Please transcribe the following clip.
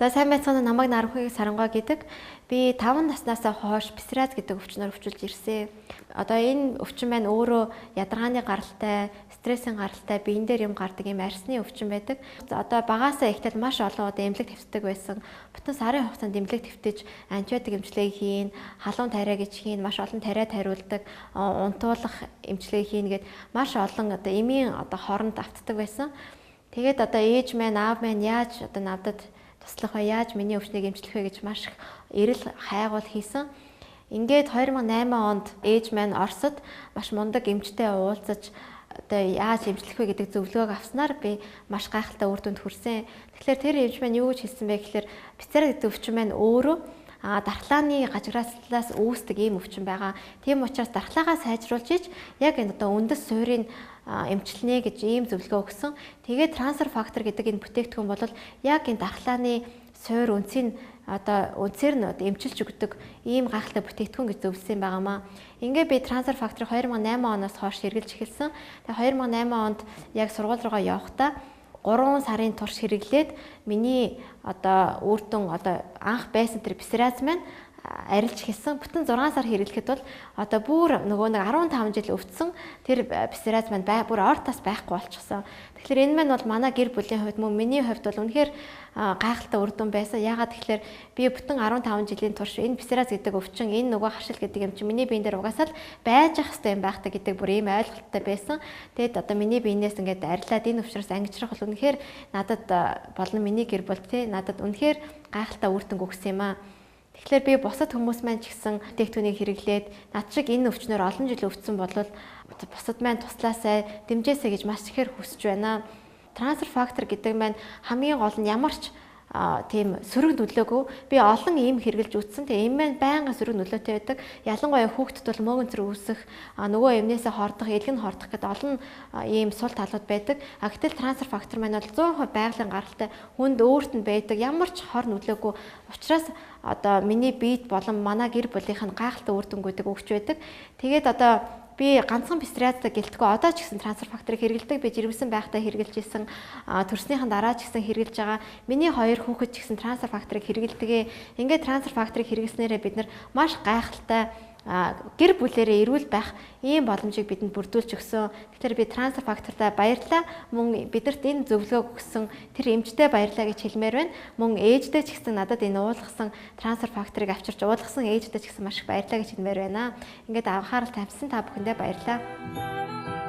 Одоо сайн байцгаана, намайг Наранхуйг Сарангой гэдэг. Би 5 наснаас хойш псориаз гэдэг өвчнөөр өвчүүлж ирсэн. Одоо энэ өвчин маань өөрөө ядаргааны гаралтай, стрессийн гаралтай, биен дээр юм гардаг юм арсны өвчин байдаг. Одоо багаасаа ихтэл маш олон удаа эмнэлэг твцдэг байсан. Бүтэн сарын хугацаанд эмнэлэг твтэж, антибиотик эмчилгээ хийн, халуун тариа гэж хийн, маш олон тариа тариулдаг, унтуулах эмчилгээ хийн гэд маш олон одоо эмийн одоо хооронд автдаг байсан. Тэгээд одоо ээж маань, аав маань яаж одоо надад туслах вэ? Яаж миний өвчнийг эмчлэх вэ гэж маш их эрэл хайгуул хийсэн. Ингээд 2008 онд ээж маань Оросд маш мундаг эмчтэй уулзаж одоо яаж эмчлэх вэ гэдэг зөвлөгөөг авснаар би маш гайхалтай үр дүнд хүрсэн. Тэгэхээр тэр эмч маань юу гэж хэлсэн бэ гэхээр псориаз гэдэг өвчин маань өөрөө дархлааны гажиграаслаас үүсдэг ийм өвчин байгаа. Тийм учраас дархлаагаа сайжруулж иж яг энэ одоо үндэс суурийн эмчилнэ гэж ийм зөвлөгөө өгсөн. Тэгээд трансфер фактор гэдэг энэ бүтээгдэхүүн бол яг энэ дархлааны суур үндсийн одоо үндсээр нь эмчилж өгдөг ийм гайхалтай бүтээгдэхүүн гэж зөвлөсөн байгаамаа. Ингээ би трансфер факторыг 2008 оноос хойш хэрэглэж эхэлсэн. Тэгээ 2008 онд яг сургууль руугаа явахдаа 3 сарын турш хэрэглээд миний одоо үр дүн одоо анх байсан тэр псориаз маань арилж хэлсэн. Бүтэн 6 сар хэрэглэхэд бол одоо бүр нөгөө нэг 15 жил өвдсөн тэр псориаз маань бүр ортоос байхгүй болчихсон. Тэгэхээр энэ маань бол манай гэр бүлийн хувьд мөн миний хувьд бол үнэхээр гайхалтай үр дүн байсан. Яагаад тэгэхээр би бүтэн 15 жилийн турш энэ псориаз гэдэг өвчин, энэ нөгөө харшил гэдэг юм чи миний биен дээр угаасаа л байж ах хэрэгтэй юм байх гэдэг бүр ийм ойлголттой байсан. Тэгэд одоо миний биенээс ингээд арилаад энэ өвчнөөс ангижрах бол үнэхээр надад болон миний гэр бүл тий надад үнэхээр гайхалтай үр дүн өгсөн юм аа. Тэгэхээр би бусад хүмүүс маань ч гэсэн бүтээгдэхүүнийг хэрэглээд над шиг энэ өвчнөөр олон жил өвдсөн бол бусад маань туслаасай, дэмжээсэй гэж маш ихээр хүсэж байна. Трансфер фактор гэдэг маань хамгийн гол нь ямар ч тийм сөрөг нөлөөгүй. Би олон ийм хэрэгжилж үтсэн. Тэгээ энэ маань байнга сөрөг нөлөөтэй байдаг. Ялангуяа хүүхдэд бол мөөгөнцөр үүсэх, нөгөө эмнээсээ хордох, элэг нь хордох гэдэг олон ийм сул талууд байдаг. Гэтэл трансфер фактор маань бол 100% байгалийн гаралтай, хүнд өөрт нь байдаг. Ямар ч хор нөлөөгүй. Учираас одоо миний биед болон манай гэр бүлийнх нь гайхалтай үр дүнгуудыг өгч байдаг. Тэгээд одоо би ганцхан псориазтай гэлтгөө одоо ч гэсэн трансфер факторыг хэрэглэдэг. Би жирэмсэн байхдаа хэрэгжилж исэн, төрснийхэн дараа ч гэсэн хэрэгжилж байгаа. Миний 2 хүүхэд ч гэсэн трансфер факторыг хэрэглэдэг. Ингээд трансфер факторыг хэрэглэснээрээ бид нар маш гайхалтай гэр бүлээрээ эрүүл байх ийм боломжийг бидэнд бүрдүүлж өгсөн. Тэгэхээр би трансфер фактортай баярлалаа. Мөн бидэрт энэ зөвлөгөөг өгсөн тэр эмчтэй баярлалаа гэж хэлмээр байна. Мөн ээждээ ч гэсэн надад энэ уулгасан трансфер факторыг авчирч уулгасан ээждээ ч гэсэн маш их баярлалаа гэж хэлмээр байна. Ингээд анхаарал тавьсан та бүхэндээ баярлалаа.